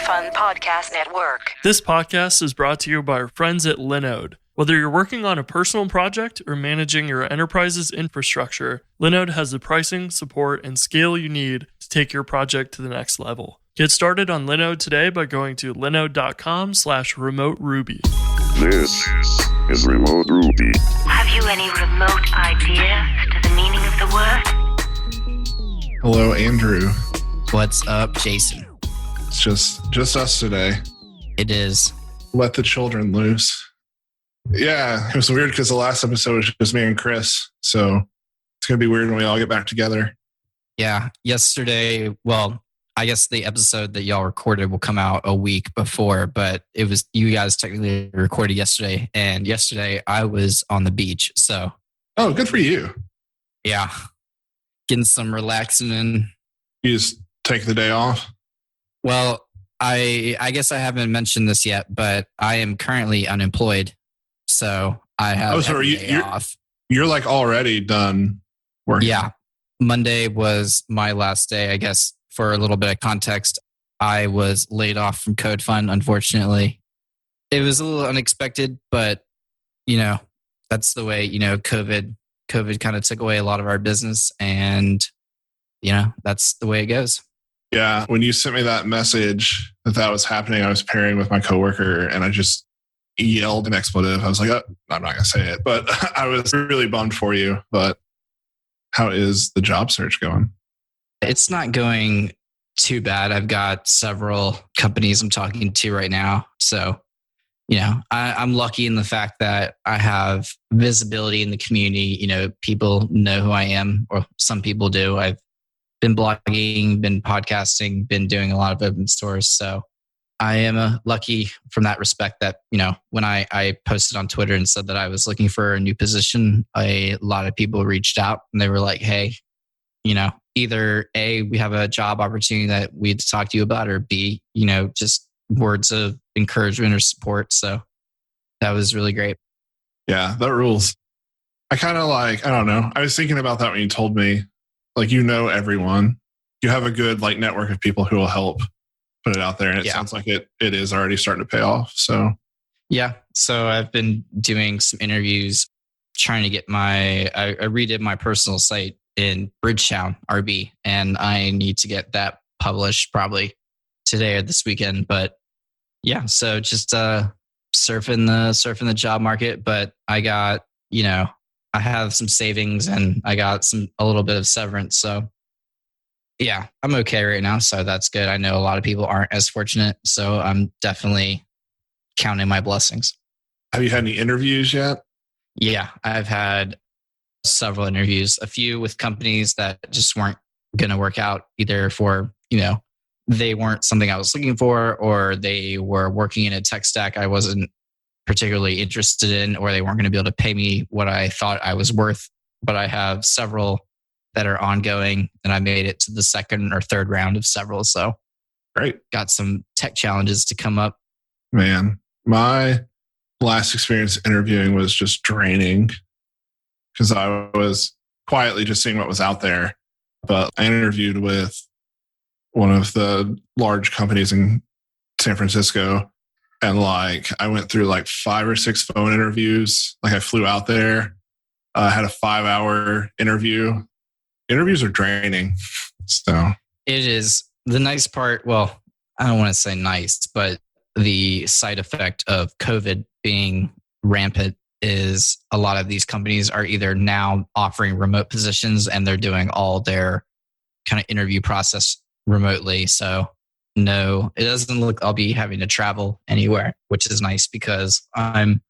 Fun Podcast Network. This podcast is brought to you by our friends at Linode. Whether you're working on a personal project or managing your enterprise's infrastructure, Linode has the pricing, support, and scale you need to take your project to the next level. Get started on Linode today by going to linode.com/remote-ruby. This is Remote Ruby. Have you any remote idea to the meaning of the word? Hello, Andrew. What's up, Jason? It's just us today. It is. Let the children loose. Yeah, it was weird because the last episode was just me and Chris. So it's going to be weird when we all get back together. Yeah. Yesterday, well, I guess the episode that y'all recorded will come out a week before, but it was you guys technically recorded yesterday. And yesterday I was on the beach. So. Oh, good for you. Yeah. Getting some relaxing in. You just take the day off? Well, I guess I haven't mentioned this yet, but I am currently unemployed. So I have day off. You're like already done working. Yeah. Monday was my last day. I guess for a little bit of context, I was laid off from Code Fund, unfortunately. It was a little unexpected, but that's the way, COVID kind of took away a lot of our business, and that's the way it goes. Yeah. When you sent me that message that was happening, I was pairing with my coworker and I just yelled an expletive. I was like, oh, I'm not going to say it, but I was really bummed for you. But how is the job search going? It's not going too bad. I've got several companies I'm talking to right now. So, I'm lucky in the fact that I have visibility in the community. People know who I am, or some people do. I've been blogging, been podcasting, been doing a lot of open source. So I am lucky from that respect that, when I posted on Twitter and said that I was looking for a new position, a lot of people reached out and they were like, hey, either A, we have a job opportunity that we had to talk to you about, or B, just words of encouragement or support. So that was really great. Yeah, that rules. I kind of I don't know. I was thinking about that when you told me, everyone. You have a good network of people who will help put it out there. And it sounds like it is already starting to pay off. So yeah. So I've been doing some interviews, trying to get I redid my personal site in BridgetownRB, and I need to get that published probably today or this weekend. But yeah, so just surfing the job market. But I got, I have some savings and I got a little bit of severance. So yeah, I'm okay right now. So that's good. I know a lot of people aren't as fortunate. So I'm definitely counting my blessings. Have you had any interviews yet? Yeah, I've had several interviews, a few with companies that just weren't going to work out, either for, they weren't something I was looking for, or they were working in a tech stack I wasn't particularly interested in, or they weren't going to be able to pay me what I thought I was worth. But I have several that are ongoing, and I made it to the second or third round of several. So great. Got some tech challenges to come up. Man, my last experience interviewing was just draining because I was quietly just seeing what was out there. But I interviewed with one of the large companies in San Francisco. And I went through 5 or 6 phone interviews. I flew out there. I had a 5-hour interview. Interviews are draining. So it is. The nice part, well, I don't want to say nice, but the side effect of COVID being rampant is a lot of these companies are either now offering remote positions and they're doing all their kind of interview process remotely. So no, it doesn't look I'll be having to travel anywhere, which is nice because I'm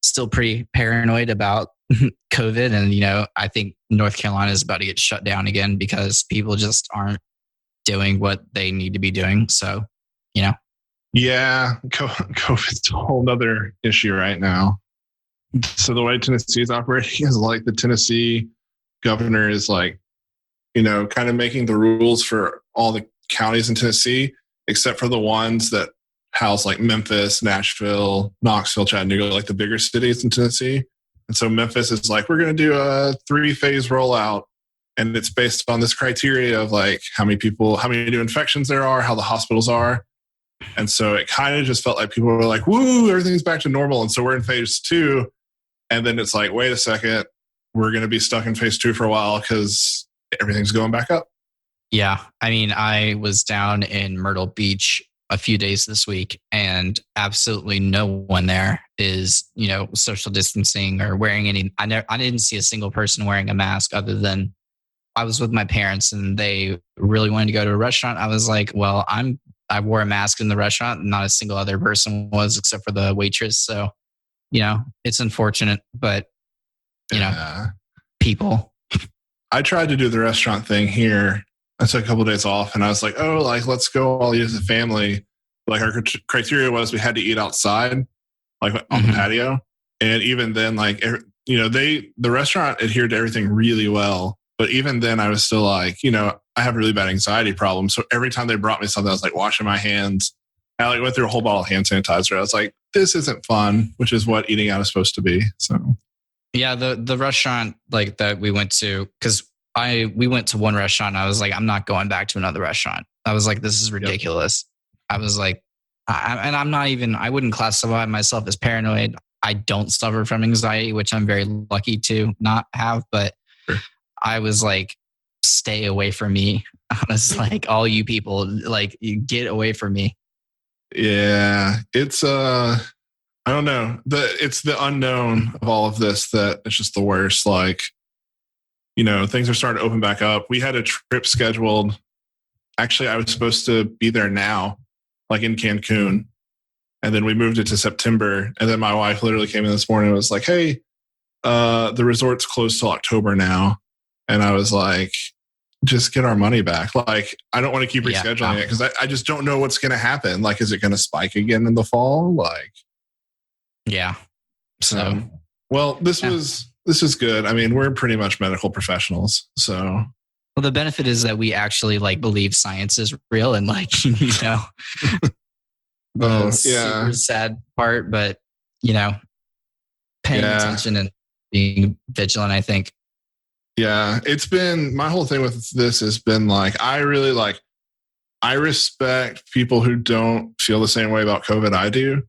still pretty paranoid about COVID. And, I think North Carolina is about to get shut down again because people just aren't doing what they need to be doing. So, Yeah, COVID's a whole other issue right now. So the way Tennessee is operating is the Tennessee governor is kind of making the rules for all the counties in Tennessee, except for the ones that house Memphis, Nashville, Knoxville, Chattanooga, the bigger cities in Tennessee. And so Memphis is we're going to do a 3-phase rollout. And it's based on this criteria of how many new infections there are, how the hospitals are. And so it kind of just felt like people were like, woo, everything's back to normal. And so we're in phase 2. And then it's like, wait a second, we're going to be stuck in phase 2 for a while because everything's going back up. Yeah. I mean, I was down in Myrtle Beach a few days this week, and absolutely no one there is, social distancing or wearing any. I didn't see a single person wearing a mask other than I was with my parents and they really wanted to go to a restaurant. I was like, well, I wore a mask in the restaurant and not a single other person was except for the waitress. So, it's unfortunate, but people. I tried to do the restaurant thing here. I took a couple of days off and I was like, let's go all eat as a family. Like our criteria was we had to eat outside, like on the patio. And even then, like, the restaurant adhered to everything really well. But even then I was still like, I have really bad anxiety problems. So every time they brought me something, I was like washing my hands. I went through a whole bottle of hand sanitizer. I was like, this isn't fun, which is what eating out is supposed to be. So yeah, the restaurant like that we went to, because we went to one restaurant and I was like, I'm not going back to another restaurant. I was like, this is ridiculous. Yep. I was like, I wouldn't classify myself as paranoid. I don't suffer from anxiety, which I'm very lucky to not have. But sure. I was like, stay away from me. I was like, all you people, like, you get away from me. Yeah, it's I don't know. It's the unknown of all of this that it's just the worst. Like, things are starting to open back up. We had a trip scheduled. Actually, I was supposed to be there now, like in Cancun. And then we moved it to September. And then my wife literally came in this morning and was like, hey, the resort's closed till October now. And I was like, just get our money back. Like, I don't want to keep rescheduling it because I just don't know what's going to happen. Like, is it going to spike again in the fall? Like, yeah. So, well, this is good. I mean, we're pretty much medical professionals. So, well, the benefit is that we actually like believe science is real and like, super sad part, but paying attention and being vigilant, I think. Yeah, it's been my whole thing with this has been like, I respect people who don't feel the same way about COVID I do,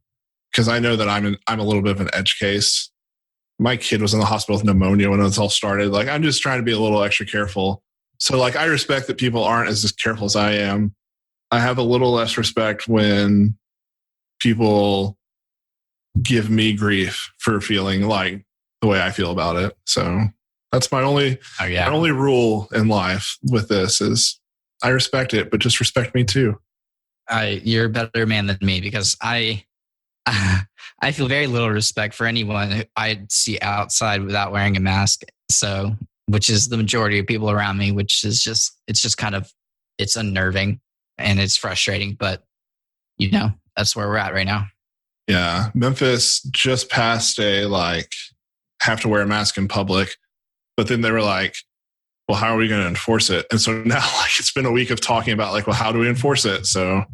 because I know that I'm a little bit of an edge case. My kid was in the hospital with pneumonia when it all started. Like, I'm just trying to be a little extra careful. So like, I respect that people aren't as careful as I am. I have a little less respect when people give me grief for feeling like the way I feel about it. So that's my only rule in life with this is I respect it, but just respect me too. You're a better man than me because I feel very little respect for anyone who I see outside without wearing a mask. So, which is the majority of people around me, which is it's unnerving and it's frustrating, but that's where we're at right now. Yeah. Memphis just passed have to wear a mask in public, but then they were like, well, how are we going to enforce it? And so now it's been a week of talking about well, how do we enforce it? So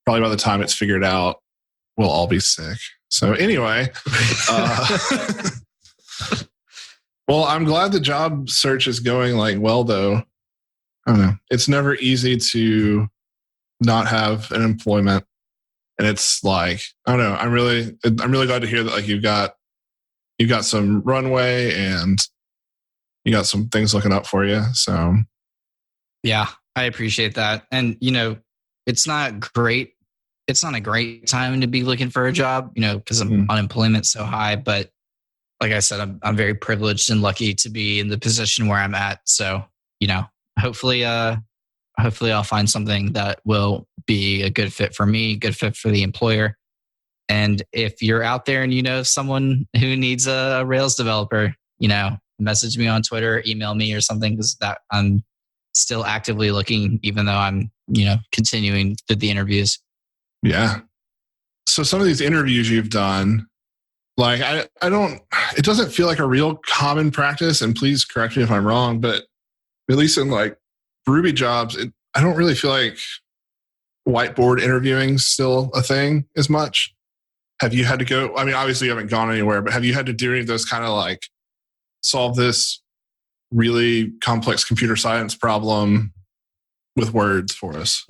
probably by the time it's figured out, we'll all be sick. So anyway, well, I'm glad the job search is going well, though. I don't know. It's never easy to not have an employment. And it's I don't know. I'm really glad to hear that you've got some runway and you got some things looking up for you. So yeah, I appreciate that. And it's not great. It's not a great time to be looking for a job, because unemployment's so high. But like I said, I'm very privileged and lucky to be in the position where I'm at. So, hopefully I'll find something that will be a good fit for me, good fit for the employer. And if you're out there and someone who needs a Rails developer, message me on Twitter, email me or something, because that I'm still actively looking, even though I'm, continuing through the interviews. Yeah. So some of these interviews you've done, it doesn't feel like a real common practice, and please correct me if I'm wrong, but at least in Ruby jobs, I don't really feel like whiteboard interviewing is still a thing as much. Have you had to go? I mean, obviously you haven't gone anywhere, but have you had to do any of those kind of solve this really complex computer science problem with words for us?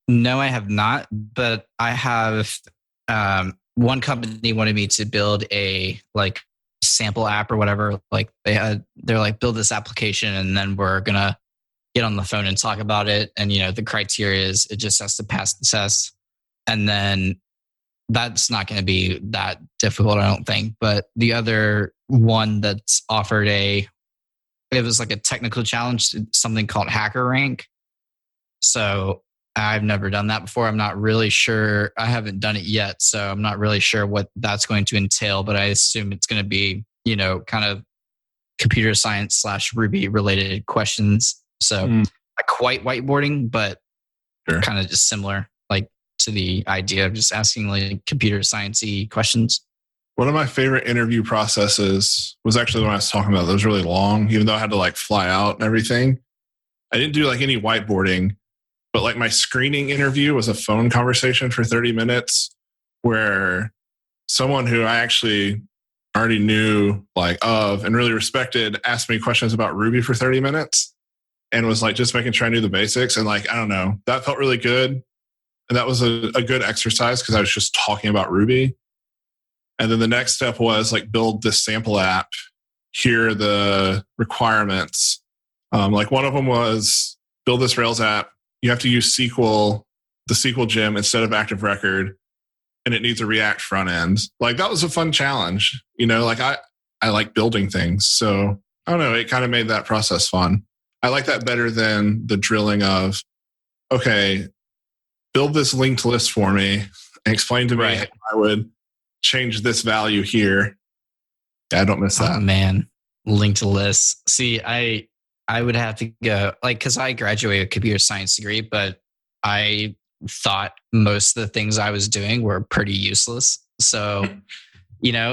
No, I have not, but I have one company wanted me to build a like sample app or whatever. Like they're like, build this application and then we're gonna get on the phone and talk about it. And the criteria is it just has to pass the test. And then that's not going to be that difficult, I don't think. But the other one that's offered it was like a technical challenge, something called Hacker Rank. So I've never done that before. I'm not really sure. I haven't done it yet. So I'm not really sure what that's going to entail, but I assume it's going to be, kind of computer science / Ruby related questions. So not quite whiteboarding, but kind of just similar, like to the idea of just asking like computer sciencey questions. One of my favorite interview processes was actually the one I was talking about. That was really long, even though I had to like fly out and everything. I didn't do like any whiteboarding, but like my screening interview was a phone conversation for 30 minutes where someone who I actually already knew like of and really respected asked me questions about Ruby for 30 minutes and was like just making sure I knew the basics. And like, I don't know, that felt really good. And that was a good exercise because I was just talking about Ruby. And then the next step was like build this sample app. Here are the requirements. Like one of them was build this Rails app. You have to use SQL, the SQL gem instead of Active Record, and it needs a React front end. Like that was a fun challenge. Like I like building things. So I don't know, it kind of made that process fun. I like that better than the drilling of, okay, build this linked list for me and explain to me how I would change this value here. Yeah, I don't miss that. Oh man, linked lists. See, I would have to go like, cause I graduated a computer science degree, but I thought most of the things I was doing were pretty useless. So,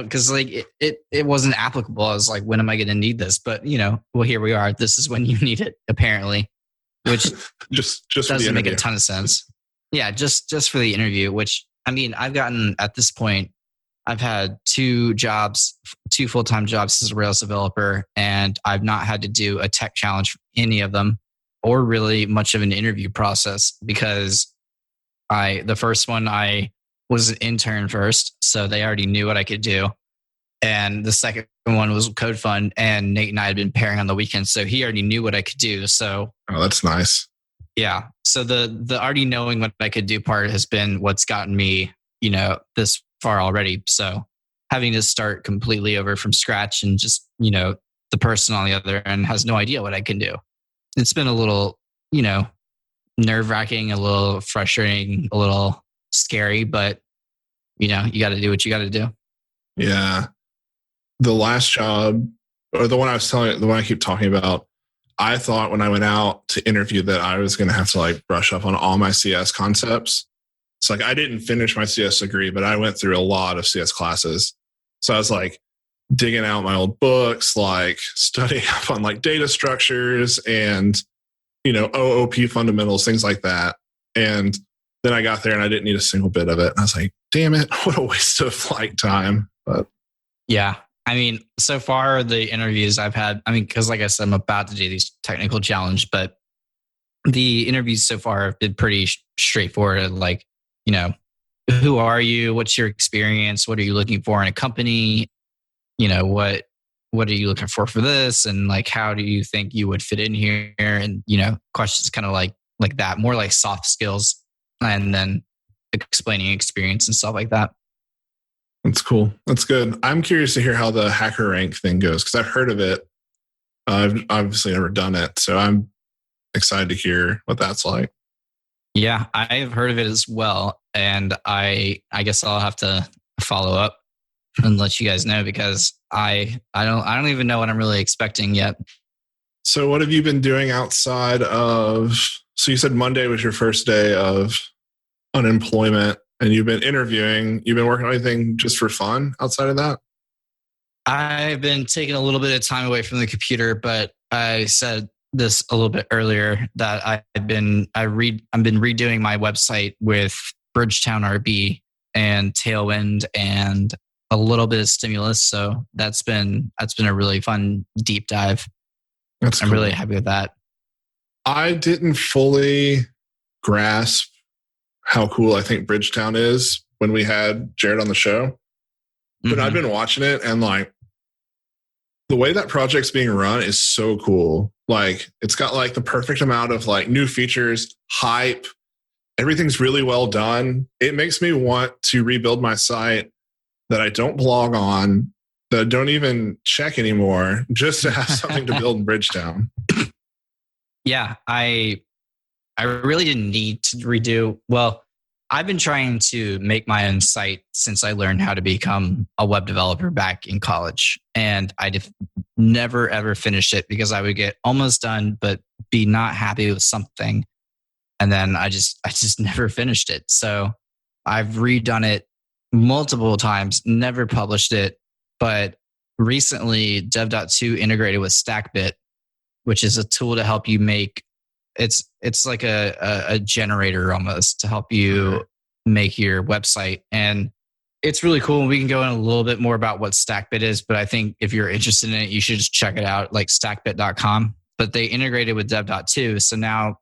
cause like it wasn't applicable. I was like, when am I going to need this? But well, here we are. This is when you need it apparently, which just doesn't make a ton of sense. Yeah. Just for the interview, which I mean, I've gotten at this point, I've had 2 full-time jobs as a Rails developer, and I've not had to do a tech challenge for any of them or really much of an interview process because the first one, I was an intern first, so they already knew what I could do. And the second one was Code Fund, and Nate and I had been pairing on the weekends, so he already knew what I could do. So, oh, that's nice. Yeah. So the already knowing what I could do part has been what's gotten me, this far already. So having to start completely over from scratch and just, the person on the other end has no idea what I can do. It's been a little, nerve-wracking, a little frustrating, a little scary, but you got to do what you got to do. Yeah. The last job, or the one I keep talking about, I thought when I went out to interview that I was going to have to like brush up on all my CS concepts. It's like I didn't finish my CS degree, but I went through a lot of CS classes. So I was like digging out my old books, like studying up on like data structures and, OOP fundamentals, things like that. And then I got there and I didn't need a single bit of it. I was like, damn it, what a waste of like time. But yeah, I mean, so far the interviews I've had, because like I said, I'm about to do these technical challenge, but the interviews so far have been pretty straightforward. Like, who are you? What's your experience? What are you looking for in a company? What are you looking for this? And like, how do you think you would fit in here? And, questions kind of like that, more like soft skills, and then explaining experience and stuff like that. That's cool. That's good. I'm curious to hear how the Hacker Rank thing goes because I've heard of it. I've obviously never done it. So I'm excited to hear what that's like. Yeah, I've heard of it as well. And I guess I'll have to follow up and let you guys know because I don't even know what I'm really expecting yet. So what have you been doing outside of, so you said Monday was your first day of unemployment and you've been interviewing, you've been working on anything just for fun outside of that? I've been taking a little bit of time away from the computer, but I said this a little bit earlier that I've been redoing my website with BridgetownRB and Tailwind and a little bit of Stimulus. So that's been a really fun deep dive. I'm really happy with that. I didn't fully grasp how cool I think Bridgetown is when we had Jared on the show. But I've been watching it, and like the way that project's being run is so cool. Like it's got like the perfect amount of like new features, hype. Everything's really well done. It makes me want to rebuild my site that I don't blog on, that I don't even check anymore, just to have something to build in Bridgetown. Yeah, I really didn't need to redo. Well, I've been trying to make my own site since I learned how to become a web developer back in college. And I'd never, ever finished it because I would get almost done, but be not happy with something. And then I just never finished it. So I've redone it multiple times, never published it. But recently, Dev.to integrated with StackBit, which is a tool to help you make, it's like a generator almost to help you make your website. And it's really cool. We can go in a little bit more about what StackBit is, but I think if you're interested in it, you should just check it out, like stackbit.com. But they integrated with Dev.to. So now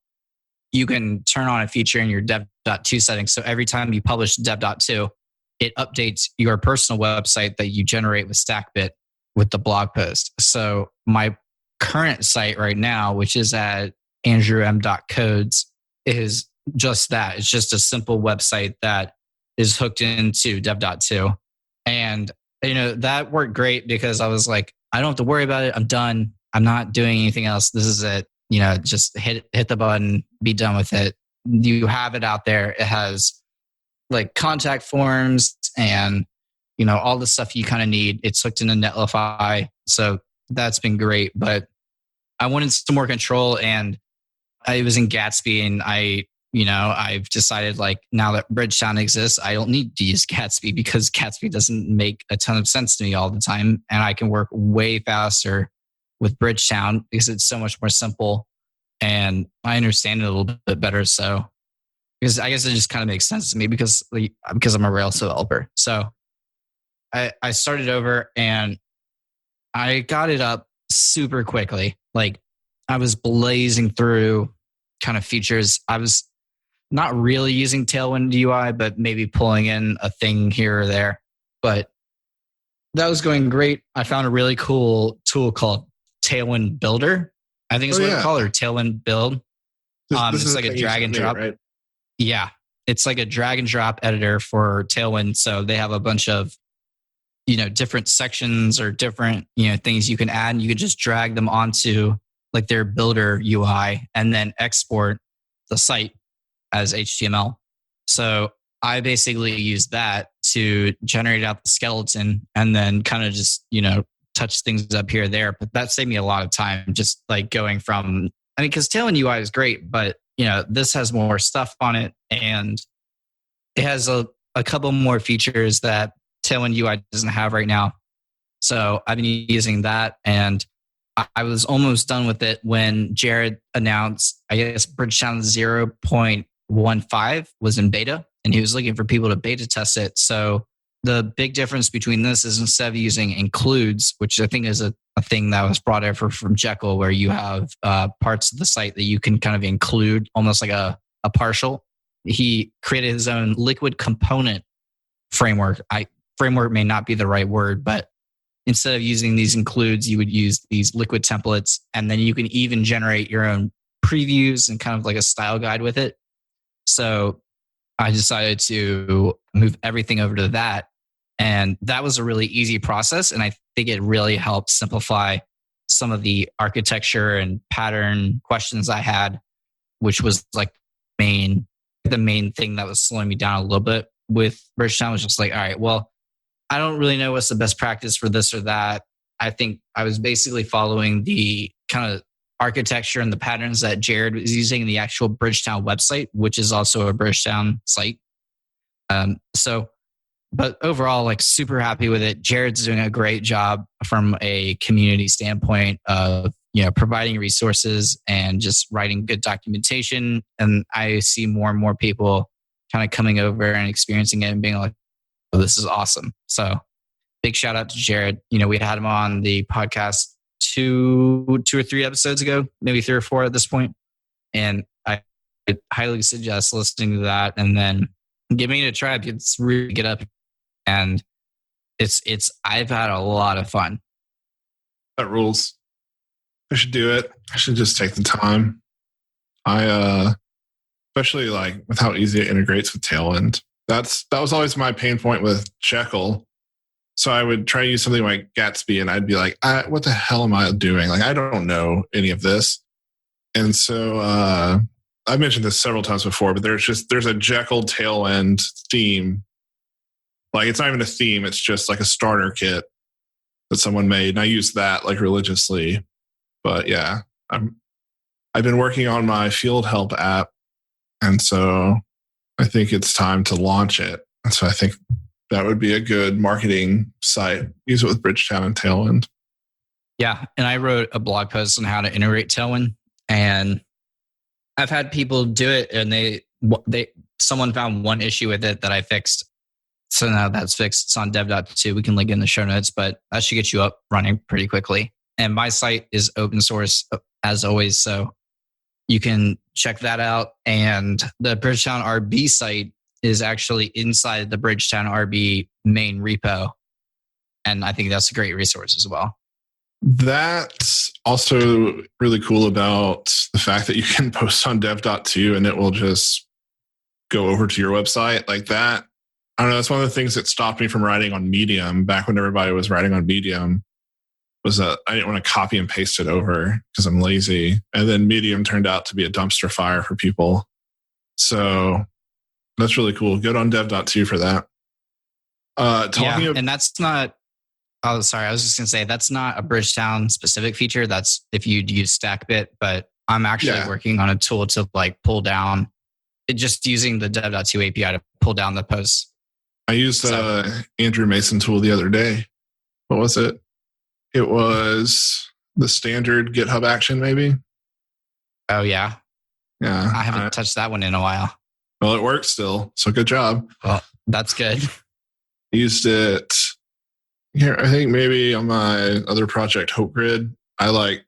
you can turn on a feature in your Dev.to settings. So every time you publish Dev.to, it updates your personal website that you generate with StackBit with the blog post. So my current site right now, which is at andrewm.codes, is just that. It's just a simple website that is hooked into Dev.to. And, that worked great because I was like, I don't have to worry about it. I'm done. I'm not doing anything else. This is it. Just hit the button, be done with it. You have it out there. It has like contact forms and, all the stuff you kind of need. It's hooked into Netlify. So that's been great. But I wanted some more control, and I was in Gatsby, and I've decided like now that Bridgetown exists, I don't need to use Gatsby because Gatsby doesn't make a ton of sense to me all the time. And I can work way faster with Bridgetown because it's so much more simple and I understand it a little bit better. So, because I guess it just kind of makes sense to me because I'm a Rails developer. So I started over and I got it up super quickly. Like I was blazing through kind of features. I was not really using Tailwind UI, but maybe pulling in a thing here or there. But that was going great. I found a really cool tool called Tailwind Builder. I think it's what they call it, or Tailwind Build. This it's like a drag and drop. Right? Yeah. It's like a drag and drop editor for Tailwind. So they have a bunch of, different sections or different, things you can add, and you could just drag them onto like their builder UI and then export the site as HTML. So I basically use that to generate out the skeleton and then kind of just, touch things up here or there. But that saved me a lot of time, just like going from, because Tailwind UI is great, but this has more stuff on it, and it has a couple more features that Tailwind UI doesn't have right now. So I've been using that, and I was almost done with it when Jared announced, I guess, Bridgetown 0.15 was in beta, and he was looking for people to beta test it. So the big difference between this is instead of using includes, which I think is a thing that was brought over from Jekyll, where you have parts of the site that you can kind of include almost like a partial. He created his own liquid component framework. Framework may not be the right word, but instead of using these includes, you would use these liquid templates, and then you can even generate your own previews and kind of like a style guide with it. So I decided to move everything over to that. And that was a really easy process. And I think it really helped simplify some of the architecture and pattern questions I had, which was like the main thing that was slowing me down a little bit with Bridgetown. Was just like, all right, well, I don't really know what's the best practice for this or that. I think I was basically following the kind of architecture and the patterns that Jared was using in the actual Bridgetown website, which is also a Bridgetown site. But overall, like super happy with it. Jared's doing a great job from a community standpoint of, providing resources and just writing good documentation. And I see more and more people kind of coming over and experiencing it and being like, oh, this is awesome. So big shout out to Jared. We had him on the podcast two or three episodes ago, maybe 3 or 4 at this point. And I highly suggest listening to that and then giving it a try. It's really get up, and I've had a lot of fun. That rules. I should do it. I should just take the time. Especially like with how easy it integrates with Tailwind. That was always my pain point with Jekyll. So I would try to use something like Gatsby, and I'd be like, what the hell am I doing? Like, I don't know any of this. And so I've mentioned this several times before, but there's a Jekyll Tailwind theme. Like, it's not even a theme. It's just like a starter kit that someone made. And I use that like religiously. But yeah, I've been working on my field help app. And so I think it's time to launch it. And so I think that would be a good marketing site. Use it with Bridgetown and Tailwind. Yeah. And I wrote a blog post on how to integrate Tailwind. And I've had people do it, and someone found one issue with it that I fixed. So now that's fixed. It's on Dev.to. We can link it in the show notes, but that should get you up running pretty quickly. And my site is open source as always. So you can check that out. And the BridgetownRB site is actually inside the BridgetownRB main repo. And I think that's a great resource as well. That's also really cool about the fact that you can post on Dev.to and it will just go over to your website like that. I don't know. That's one of the things that stopped me from writing on Medium back when everybody was writing on Medium, was that I didn't want to copy and paste it over because I'm lazy. And then Medium turned out to be a dumpster fire for people. So that's really cool. Good on Dev.to for that. And that's not... Oh, sorry. I was just going to say that's not a Bridgetown specific feature. That's if you'd use StackBit, but I'm actually working on a tool to like pull down just using the Dev.to API to pull down the posts. I used Andrew Mason tool the other day. What was it? It was the standard GitHub action, maybe. Oh, yeah. Yeah. I haven't touched that one in a while. Well, it works still. So good job. Well, that's good. Used it here. I think maybe on my other project, Hope Grid, I like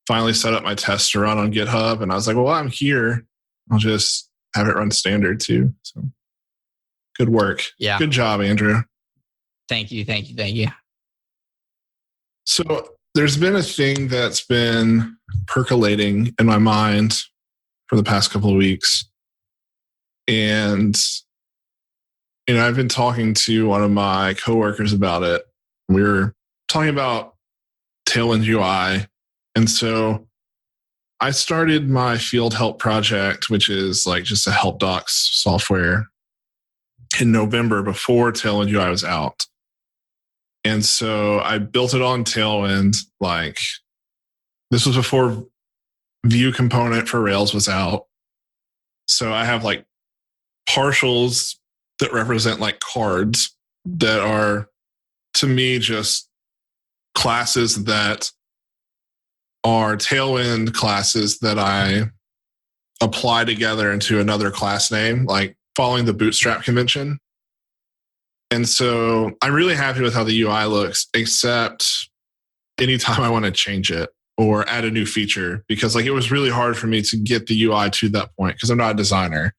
finally set up my test to run on GitHub. And I was like, well, I'm here. I'll just have it run standard too. So good work. Yeah. Good job, Andrew. Thank you. So there's been a thing that's been percolating in my mind for the past couple of weeks. And, you know, I've been talking to one of my coworkers about it. We were talking about Tailwind UI. And so I started my field help project, which is like just a help docs software, in November before Tailwind UI was out. And so I built it on Tailwind. Like, this was before ViewComponent for Rails was out. So I have like partials that represent like cards that are, to me, just classes that are Tailwind classes that I apply together into another class name, like following the Bootstrap convention. And so I'm really happy with how the UI looks, except anytime I want to change it or add a new feature, because like it was really hard for me to get the UI to that point because I'm not a designer.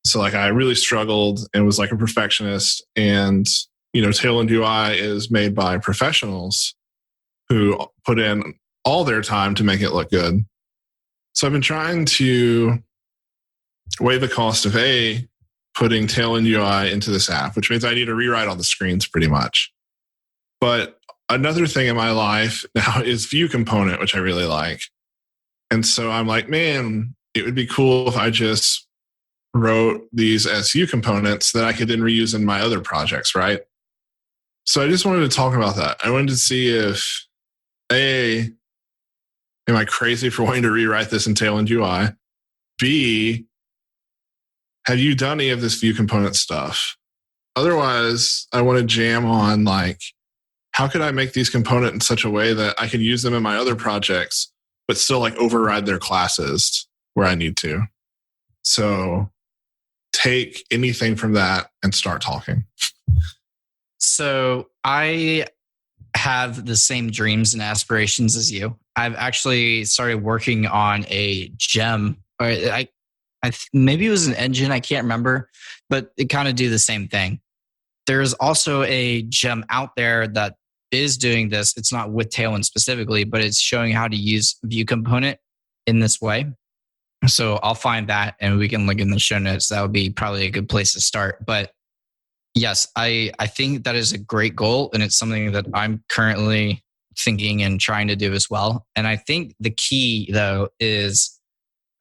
So like I really struggled and was like a perfectionist. And, you know, Tailwind UI is made by professionals who put in all their time to make it look good. So I've been trying to weigh the cost of putting Tailwind UI into this app, which means I need to rewrite all the screens pretty much. But another thing in my life now is ViewComponent, which I really like. And so I'm like, man, it would be cool if I just wrote these as ViewComponents that I could then reuse in my other projects, right? So I just wanted to talk about that. I wanted to see if, am I crazy for wanting to rewrite this in Tailwind UI? B, have you done any of this ViewComponent stuff? Otherwise, I want to jam on like, how could I make these components in such a way that I can use them in my other projects, but still like override their classes where I need to? So take anything from that and start talking. So I have the same dreams and aspirations as you. I've actually started working on a gem. maybe it was an engine, I can't remember, but it kind of do the same thing. There's also a gem out there that is doing this. It's not with Tailwind specifically, but it's showing how to use view component in this way. So I'll find that and we can link in the show notes. That would be probably a good place to start. But yes, I think that is a great goal. And it's something that I'm currently thinking and trying to do as well. And I think the key though is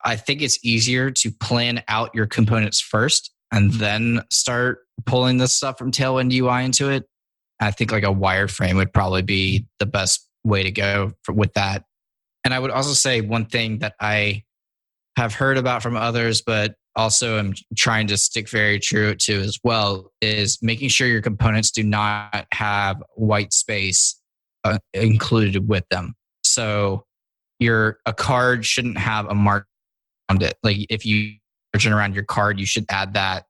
I think it's easier to plan out your components first and then start pulling this stuff from Tailwind UI into it. I think like a wireframe would probably be the best way to go with that. And I would also say one thing that I have heard about from others, but also am trying to stick very true to as well, is making sure your components do not have white space included with them. So a card shouldn't have a mark around it. Like if you margin around your card, you should add that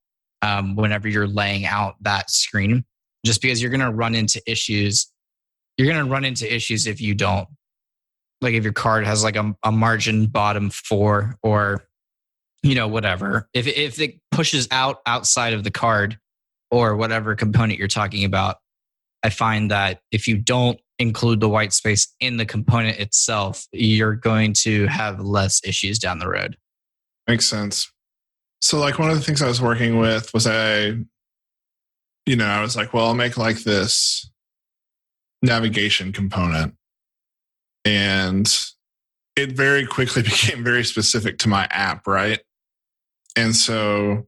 whenever you're laying out that screen, just because you're going to run into issues. You're going to run into issues if you don't. Like if your card has like a margin bottom 4 or, whatever. If it pushes outside of the card or whatever component you're talking about, I find that if you don't include the white space in the component itself, you're going to have less issues down the road. Makes sense. So like one of the things I was working with was I was like, well, I'll make like this navigation component. And it very quickly became very specific to my app, right? And so,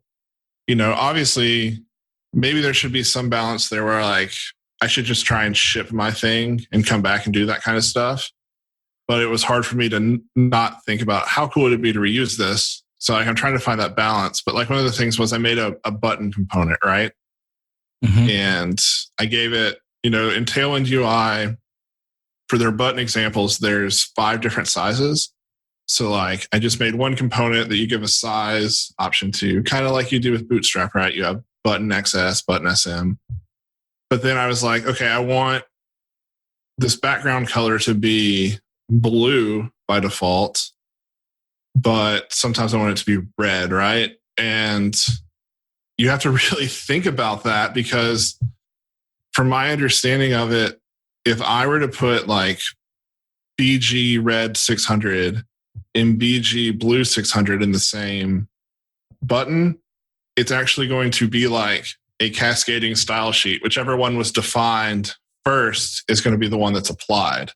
obviously, maybe there should be some balance there where like I should just try and ship my thing and come back and do that kind of stuff. But it was hard for me to not think about how cool would it be to reuse this. So like I'm trying to find that balance. But like one of the things was I made a button component, right? Mm-hmm. And I gave it, in Tailwind UI, for their button examples, there's 5 different sizes. So like I just made one component that you give a size option to, kind of like you do with Bootstrap, right? You have button XS, button SM. But then I was like, okay, I want this background color to be blue by default, but sometimes I want it to be red, right? And you have to really think about that because from my understanding of it, if I were to put like BG red 600 and BG blue 600 in the same button, it's actually going to be like a cascading style sheet. Whichever one was defined first is going to be the one that's applied.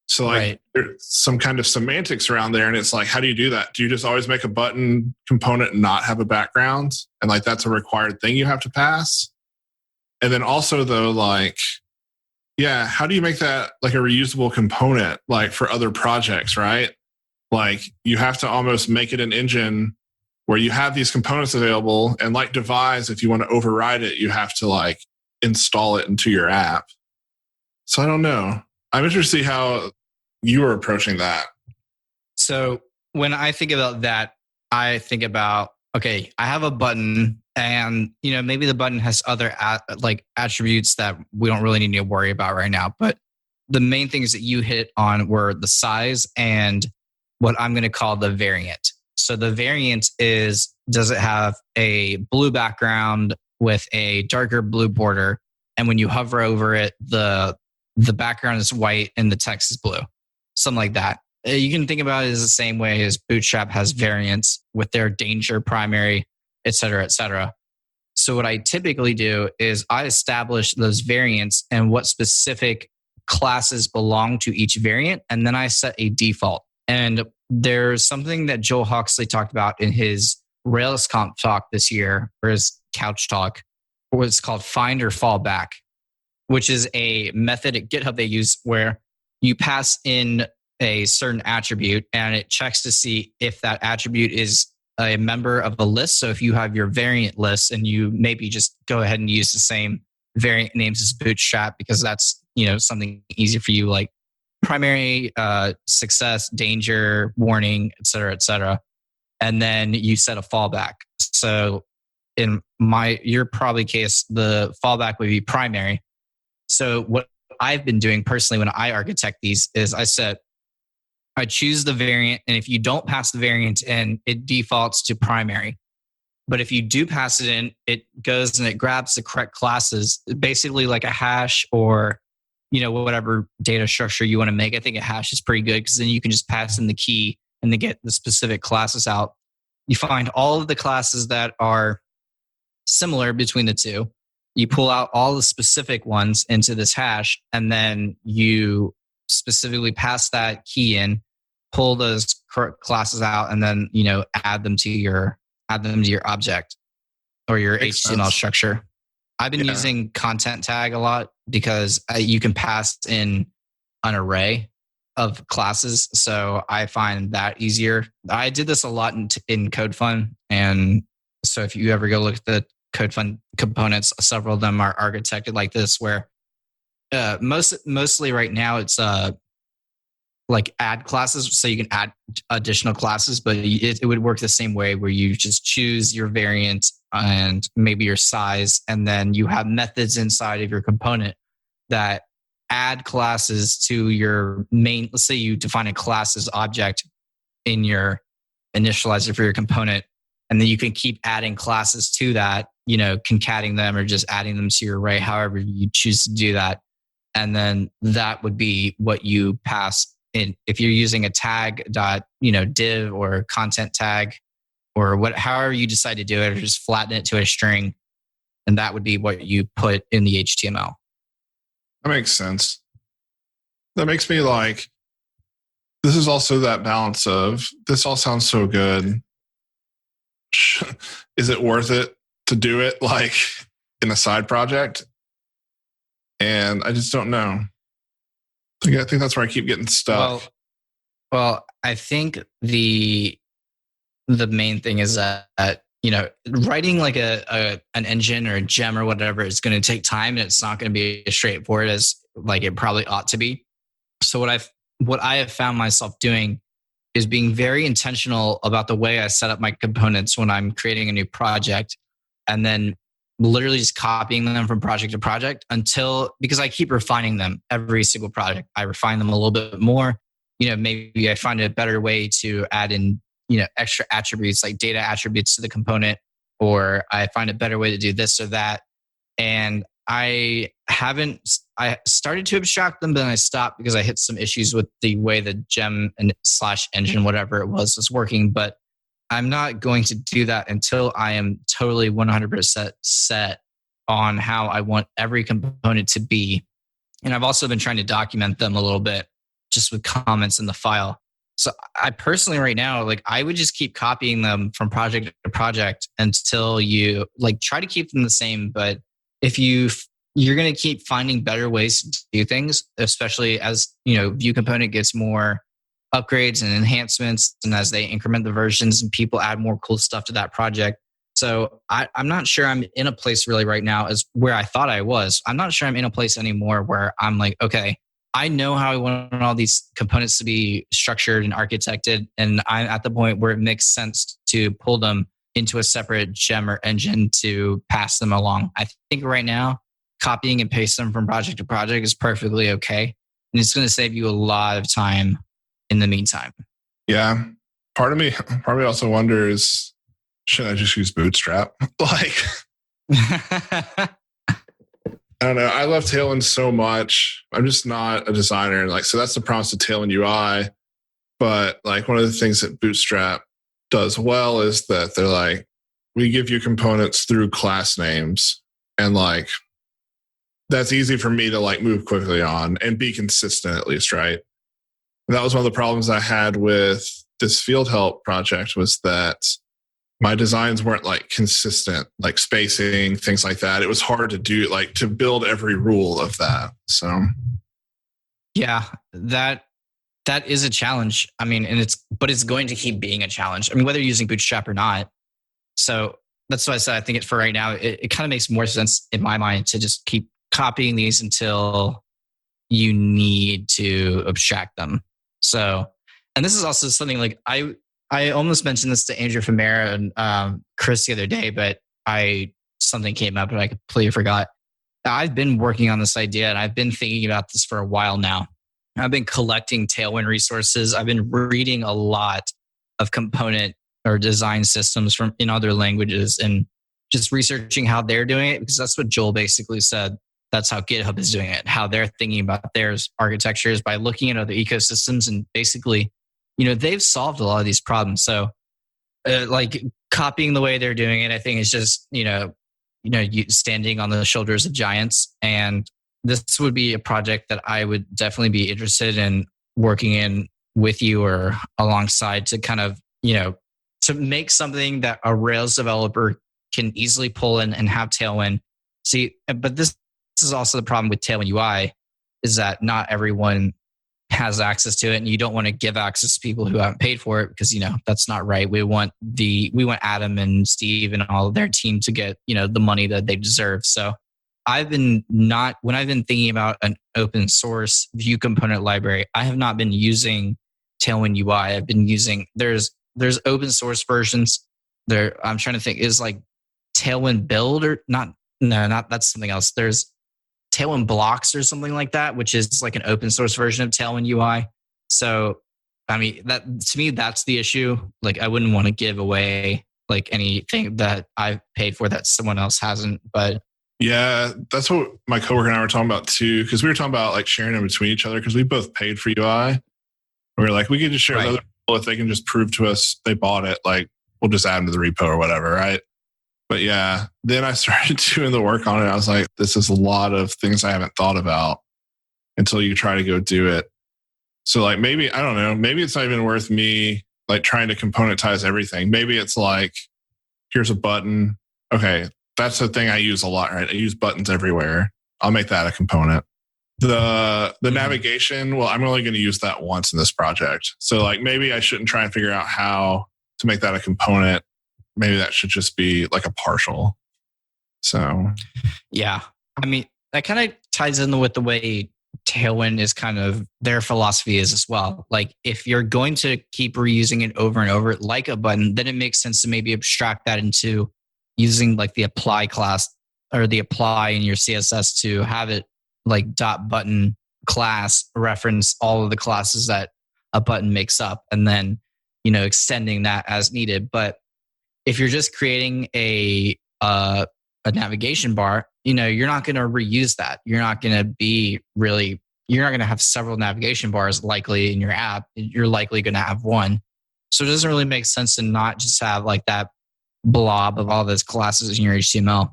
So like right. There's some kind of semantics around there. And it's like, how do you do that? Do you just always make a button component and not have a background? And like, that's a required thing you have to pass. And then also though, like, yeah, how do you make that like a reusable component, like for other projects, right? Like you have to almost make it an engine where you have these components available, and like Devise, if you want to override it, you have to like install it into your app. So I don't know. I'm interested to see how you are approaching that. So when I think about that, I think about, okay, I have a button and, maybe the button has other attributes that we don't really need to worry about right now. But the main things that you hit on were the size and what I'm going to call the variant. So the variant is, does it have a blue background with a darker blue border? And when you hover over it, the background is white and the text is blue. Something like that. You can think about it as the same way as Bootstrap has variants with their danger primary, et cetera, et cetera. So what I typically do is I establish those variants and what specific classes belong to each variant. And then I set a default. And there's something that Joel Huxley talked about in his RailsConf talk this year, or his couch talk, was called find or fall back, which is a method at GitHub they use where you pass in a certain attribute and it checks to see if that attribute is a member of a list. So if you have your variant list and you maybe just go ahead and use the same variant names as Bootstrap because that's, something easy for you, like primary, success, danger, warning, et cetera, et cetera. And then you set a fallback. So in your probably case, the fallback would be primary. So what I've been doing personally when I architect these is I set I choose the variant, and if you don't pass the variant in, it defaults to primary. But if you do pass it in, it goes and it grabs the correct classes, basically like a hash or, whatever data structure you want to make. I think a hash is pretty good because then you can just pass in the key and then get the specific classes out. You find all of the classes that are similar between the two. You pull out all the specific ones into this hash, and then you specifically pass that key in, pull those correct classes out, and then add them to your object or your Makes HTML sense. structure. I've been using content tag a lot because you can pass in an array of classes, so I find that easier. I did this a lot in CodeFund, and so if you ever go look at the CodeFund components, several of them are architected like this, where mostly right now it's like add classes, so you can add additional classes, but it would work the same way where you just choose your variant and maybe your size, and then you have methods inside of your component that add classes to your main. Let's say you define a classes object in your initializer for your component, and then you can keep adding classes to that, concatenating them or just adding them to your array, however you choose to do that. And then that would be what you pass in. If you're using a tag div or content tag or however you decide to do it, or just flatten it to a string, and that would be what you put in the HTML. That makes sense. That makes me like, this is also that balance of, this all sounds so good. Is it worth it to do it like in a side project? And I just don't know. I think that's where I keep getting stuck. Well, I think the main thing is that writing like an engine or a gem or whatever is going to take time, and it's not going to be as straightforward as like it probably ought to be. So what I have found myself doing is being very intentional about the way I set up my components when I'm creating a new project, and then literally just copying them from project to project because I keep refining them every single project. I refine them a little bit more. Maybe I find a better way to add in, extra attributes like data attributes to the component, or I find a better way to do this or that. And I started to abstract them, but then I stopped because I hit some issues with the way the gem and /engine, whatever it was working. But I'm not going to do that until I am totally 100% set on how I want every component to be. And I've also been trying to document them a little bit just with comments in the file. So I personally right now, I would just keep copying them from project to project until you try to keep them the same. But if you're going to keep finding better ways to do things, especially as, View component gets more upgrades and enhancements, and as they increment the versions and people add more cool stuff to that project. So I'm not sure I'm in a place really right now as where I thought I was. I'm not sure I'm in a place anymore where I'm like, okay, I know how I want all these components to be structured and architected, and I'm at the point where it makes sense to pull them into a separate gem or engine to pass them along. I think right now, copying and pasting them from project to project is perfectly okay. And it's going to save you a lot of time in the meantime. Yeah. Part of me also wonders, should I just use Bootstrap? I don't know. I love Tailwind so much. I'm just not a designer. So that's the promise of Tailwind UI. But one of the things that Bootstrap does well is that they're we give you components through class names, and that's easy for me to move quickly on and be consistent at least, right? And that was one of the problems I had with this field help project, was that my designs weren't consistent, spacing, things like that. It was hard to do, to build every rule of that. So yeah, that is a challenge. I mean, but it's going to keep being a challenge. I mean, whether you're using Bootstrap or not. So that's why I said I think for right now, it kind of makes more sense in my mind to just keep copying these until you need to abstract them. So, and this is also something I almost mentioned this to Andrew Famera and Chris the other day, but something came up and I completely forgot. I've been working on this idea, and I've been thinking about this for a while now. I've been collecting Tailwind resources. I've been reading a lot of component or design systems from in other languages and just researching how they're doing it, because that's what Joel basically said. That's how GitHub is doing it, how they're thinking about their architectures by looking at other ecosystems. And basically, they've solved a lot of these problems. So like copying the way they're doing it, I think is just, you standing on the shoulders of giants. And this would be a project that I would definitely be interested in working in with you or alongside to kind of, to make something that a Rails developer can easily pull in and have Tailwind. See, but this is also the problem with Tailwind UI is that not everyone has access to it, and you don't want to give access to people who haven't paid for it because that's not right. We want Adam and Steve and all of their team to get the money that they deserve. So when I've been thinking about an open source view component library, I have not been using Tailwind UI. I've been using there's open source versions there. I'm trying to think, is like Tailwind Builder not that's something else. There's Tailwind Blocks or something like that, which is like an open source version of Tailwind UI. So, I mean, that to me, that's the issue. Like, I wouldn't want to give away like anything that I've paid for that someone else hasn't. But yeah, that's what my coworker and I were talking about too, because we were talking about like sharing in between each other because we both paid for UI. We were like, we could just share with other people if they can just prove to us they bought it. Like, we'll just add them to the repo or whatever, right? But yeah, then I started doing the work on it. I was like, this is a lot of things I haven't thought about until you try to go do it. So like maybe, I don't know, maybe it's not even worth me like trying to componentize everything. Maybe it's like, here's a button. Okay, that's the thing I use a lot, right? I use buttons everywhere. I'll make that a component. The navigation, well, I'm only going to use that once in this project. So like maybe I shouldn't try and figure out how to make that a component. Maybe that should just be like a partial. So, yeah. I mean, that kind of ties in with the way Tailwind is kind of their philosophy is as well. Like if you're going to keep reusing it over and over like a button, then it makes sense to maybe abstract that into using like the apply class or the apply in your CSS to have it like .button class reference all of the classes that a button makes up and then, extending that as needed. But if you're just creating a navigation bar, you're not going to reuse that. You're not going to have several navigation bars likely in your app. You're likely going to have one. So it doesn't really make sense to not just have like that blob of all those classes in your HTML.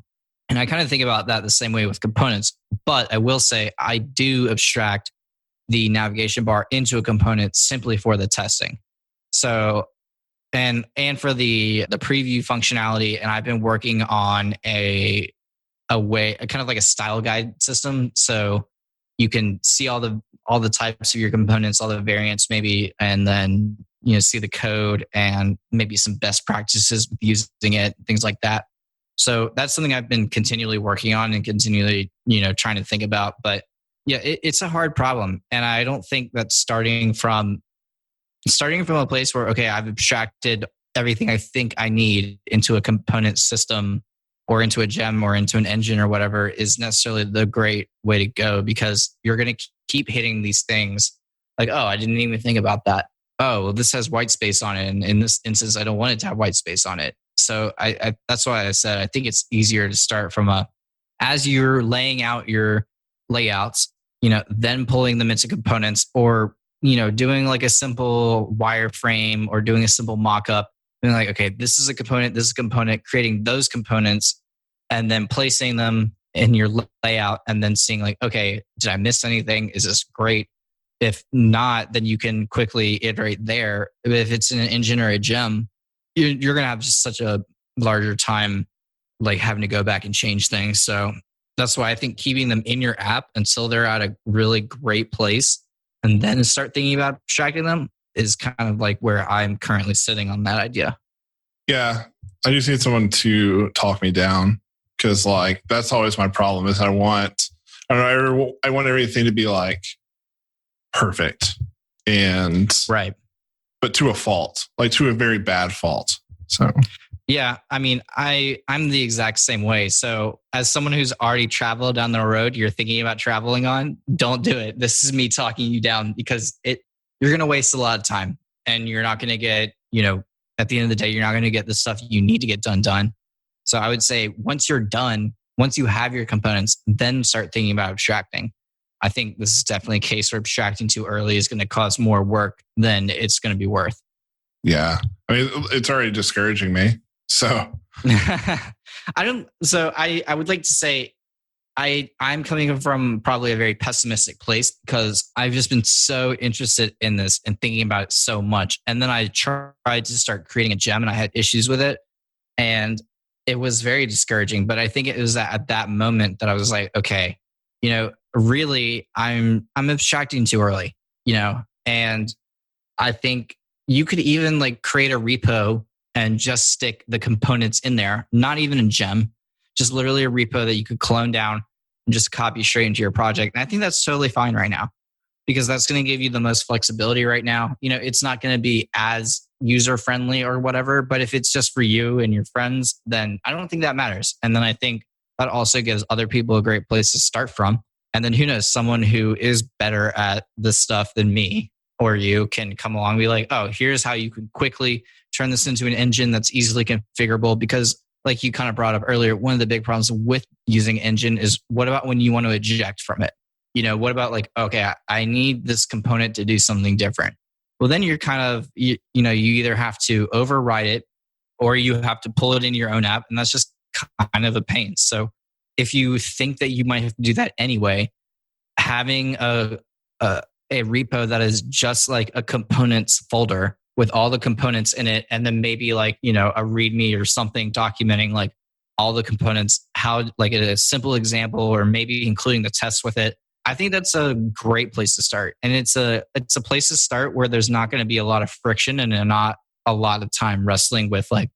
And I kind of think about that the same way with components. But I will say I do abstract the navigation bar into a component simply for the testing. So and for the preview functionality, and I've been working on a kind of like a style guide system, so you can see all the types of your components, all the variants, maybe, and then see the code and maybe some best practices with using it, things like that. So that's something I've been continually working on and continually trying to think about. But yeah, it's a hard problem, and I don't think that starting from a place where, okay, I've abstracted everything I think I need into a component system or into a gem or into an engine or whatever is necessarily the great way to go, because you're going to keep hitting these things like, oh, I didn't even think about that. Oh, well, this has white space on it. And in this instance, I don't want it to have white space on it. So I that's why I said I think it's easier to start from as you're laying out your layouts, then pulling them into components or doing like a simple wireframe or doing a simple mock-up and like, okay, this is a component, creating those components and then placing them in your layout and then seeing like, okay, did I miss anything? Is this great? If not, then you can quickly iterate there. If it's in an engine or a gem, you're going to have just such a larger time like having to go back and change things. So that's why I think keeping them in your app until they're at a really great place and then start thinking about abstracting them is kind of like where I'm currently sitting on that idea. Yeah. I just need someone to talk me down because like, that's always my problem is I want everything to be like perfect and right. But to a fault, like to a very bad fault. So Yeah, I mean, I'm the exact same way. So as someone who's already traveled down the road you're thinking about traveling on, don't do it. This is me talking you down because you're going to waste a lot of time and you're not going to get, at the end of the day, you're not going to get the stuff you need to get done. So I would say once you're done, once you have your components, then start thinking about abstracting. I think this is definitely a case where abstracting too early is going to cause more work than it's going to be worth. Yeah. I mean, it's already discouraging me. So I would like to say I'm coming from probably a very pessimistic place because I've just been so interested in this and thinking about it so much. And then I tried to start creating a gem and I had issues with it. And it was very discouraging. But I think it was at that moment that I was like, okay, really I'm abstracting too early, and I think you could even like create a repo and just stick the components in there, not even a gem, just literally a repo that you could clone down and just copy straight into your project. And I think that's totally fine right now because that's going to give you the most flexibility right now. It's not going to be as user friendly or whatever, but if it's just for you and your friends, then I don't think that matters. And then I think that also gives other people a great place to start from. And then who knows, someone who is better at this stuff than me or you can come along and be like, oh, here's how you can quickly turn this into an engine that's easily configurable. Because like you kind of brought up earlier, one of the big problems with using engine is what about when you want to eject from it? What about like, okay, I need this component to do something different. Well, then you're kind of, you either have to override it or you have to pull it into your own app. And that's just kind of a pain. So if you think that you might have to do that anyway, having a repo that is just like a components folder with all the components in it, and then maybe like, a README or something documenting like all the components, how like a simple example, or maybe including the tests with it. I think that's a great place to start. And it's a place to start where there's not going to be a lot of friction and not a lot of time wrestling with like,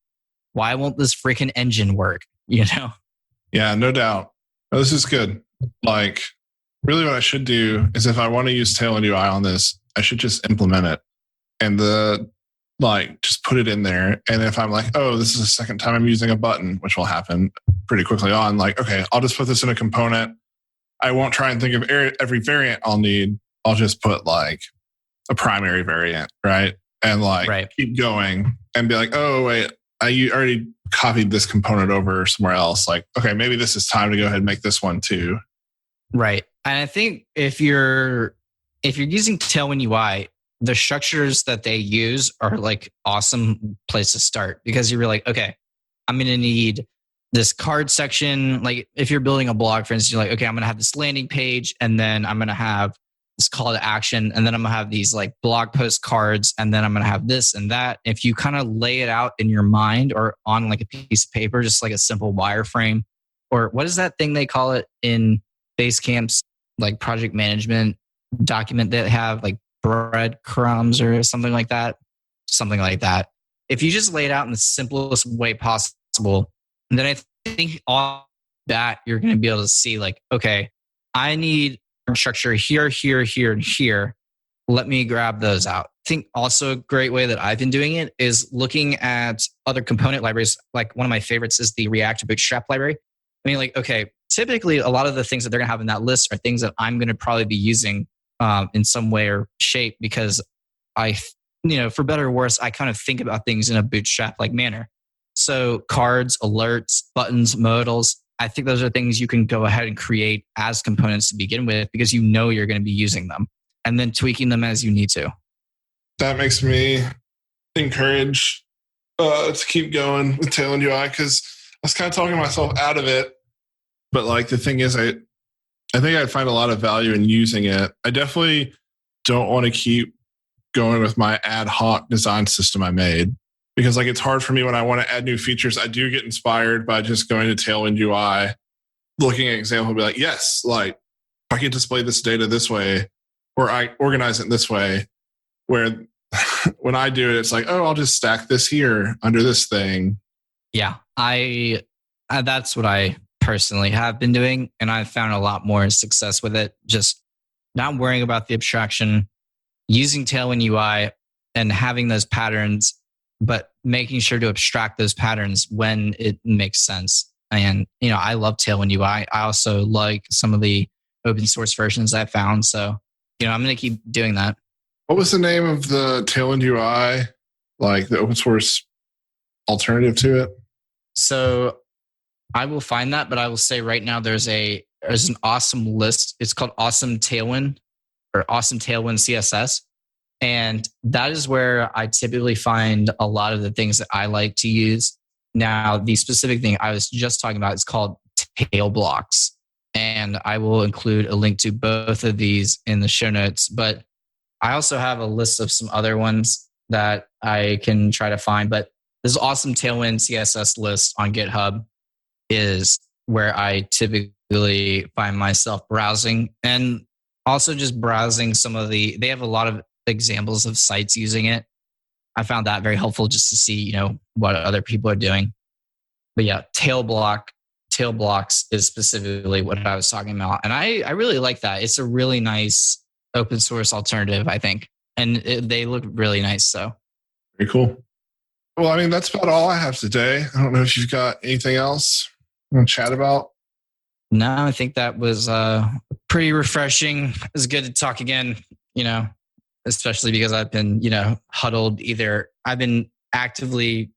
why won't this freaking engine work? Yeah, no doubt. Oh, this is good. Like, really what I should do is if I want to use Tailwind UI on this, I should just implement it and just put it in there. And if I'm like, oh, this is the second time I'm using a button, which will happen pretty quickly on, like, okay, I'll just put this in a component. I won't try and think of every variant I'll need. I'll just put like a primary variant, right? And keep going and be like, oh, wait, I already copied this component over somewhere else. Like, okay, maybe this is time to go ahead and make this one too. Right. And I think if you're using Tailwind UI, the structures that they use are like awesome place to start because you're like, okay, I'm going to need this card section. Like if you're building a blog, for instance, you're like, okay, I'm going to have this landing page and then I'm going to have this call to action. And then I'm going to have these like blog post cards. And then I'm going to have this and that. If you kind of lay it out in your mind or on like a piece of paper, just like a simple wireframe, or what is that thing they call it in Basecamp's like project management document that have like breadcrumbs or something like that. If you just lay it out in the simplest way possible, then I think all that you're going to be able to see like, okay, I need structure here, here, here, and here. Let me grab those out. I think also a great way that I've been doing it is looking at other component libraries. Like one of my favorites is the React Bootstrap library. I mean, like, okay, typically a lot of the things that they're going to have in that list are things that I'm going to probably be using in some way or shape because for better or worse, I kind of think about things in a Bootstrap-like manner. So cards, alerts, buttons, modals, I think those are things you can go ahead and create as components to begin with because you're going to be using them and then tweaking them as you need to. That makes me encourage to keep going with Tailwind UI because I was kind of talking myself out of it. But like the thing is, I think I'd find a lot of value in using it. I definitely don't want to keep going with my ad hoc design system I made because like it's hard for me when I want to add new features. I do get inspired by just going to Tailwind UI, looking at example, and be like, yes, like I can display this data this way, or I organize it this way. Where when I do it, it's like, oh, I'll just stack this here under this thing. Yeah, that's what I personally have been doing, and I've found a lot more success with it. Just not worrying about the abstraction, using Tailwind UI, and having those patterns, but making sure to abstract those patterns when it makes sense. And, I love Tailwind UI. I also like some of the open source versions I found. So, I'm going to keep doing that. What was the name of the Tailwind UI, like the open source alternative to it? So I will find that, but I will say right now there's an awesome list. It's called Awesome Tailwind or Awesome Tailwind CSS. And that is where I typically find a lot of the things that I like to use. Now, the specific thing I was just talking about is called Tailblocks. And I will include a link to both of these in the show notes. But I also have a list of some other ones that I can try to find. But this Awesome Tailwind CSS list on GitHub is where I typically find myself browsing, and also just browsing they have a lot of examples of sites using it. I found that very helpful just to see, what other people are doing. But yeah, Tailblocks is specifically what I was talking about. And I really like that. It's a really nice open source alternative, I think. And they look really nice. So very cool. Well, I mean, that's about all I have today. I don't know if you've got anything else you want to chat about. No, I think that was pretty refreshing. It's good to talk again, especially because I've been, huddled. Either I've been actively,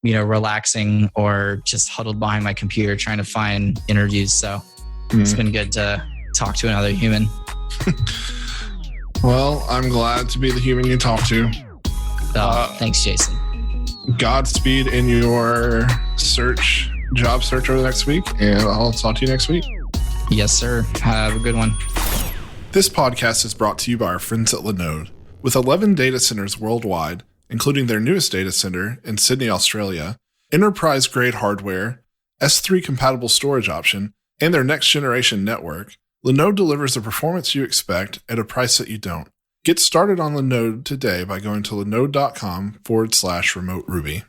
relaxing or just huddled behind my computer trying to find interviews. So it's been good to talk to another human. Well, I'm glad to be the human you talk to. Thanks, Jason. Godspeed in your job search over the next week, and I'll talk to you next week. Yes, sir. Have a good one. This podcast is brought to you by our friends at Linode. With 11 data centers worldwide, including their newest data center in Sydney, Australia, enterprise-grade hardware, S3-compatible storage option, and their next-generation network, Linode delivers the performance you expect at a price that you don't. Get started on Linode today by going to linode.com/remote Ruby.